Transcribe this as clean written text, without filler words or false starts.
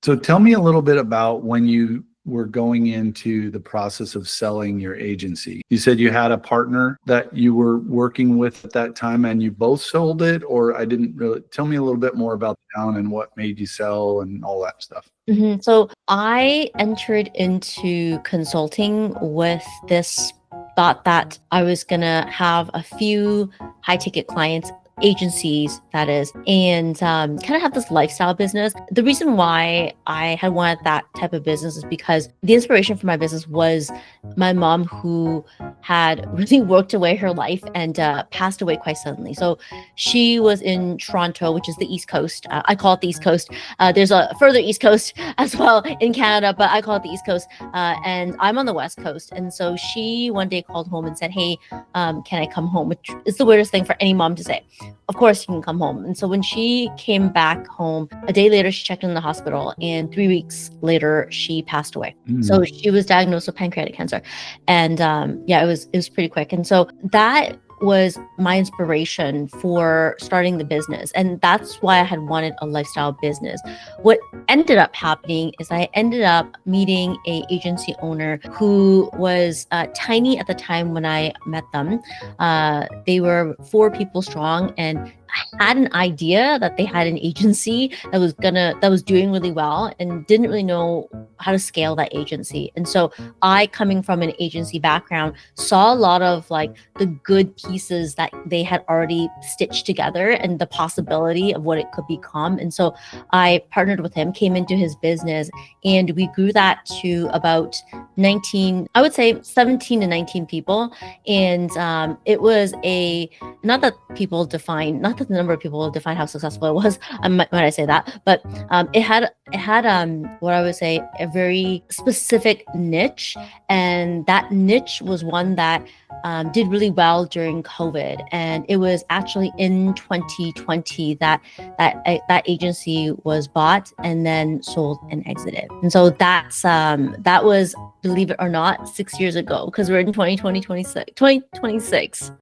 So tell me a little bit about when you were going into the process of selling your agency. You said you had a partner that you were working with at that time and you both sold it, or I didn't really tell me a little bit more about the town and what made you sell and all that stuff. So I entered into consulting with this thought that I was going to have a few high ticket clients, agencies, that is, and kind of have this lifestyle business. The reason why I had wanted that type of business is because the inspiration for my business was my mom, who had really worked away her life and passed away quite suddenly. So she was in Toronto, which is the East Coast. I call it the East Coast. There's a further East Coast as well in Canada, but I call it the East Coast. And I'm on the West Coast. And so she one day called home and said, "Hey, can I come home?" Which is the weirdest thing for any mom to say. Of course, you can come home. And so when she came back home, a day later, she checked in the hospital, and 3 weeks later, she passed away. So she was diagnosed with pancreatic cancer. And yeah, it was pretty quick. And so that was my inspiration for starting the business. And that's why I had wanted a lifestyle business. What ended up happening is I ended up meeting a agency owner who was tiny at the time when I met them. They were 4 people strong, and I had an idea that they had an agency that was doing really well and didn't really know how to scale that agency. And so I, coming from an agency background, saw a lot of like the good pieces that they had already stitched together and the possibility of what it could become. And so I partnered with him, came into his business, and we grew that to about 19, I would say 17 to 19 people. And it was not that the number of people define how successful it was, might I say that, but it had what I would say a very specific niche, and that niche was one that did really well during COVID. And it was actually in 2020 that agency was bought and then sold and exited. And so that was, believe it or not, 6 years ago, because we're in 2026.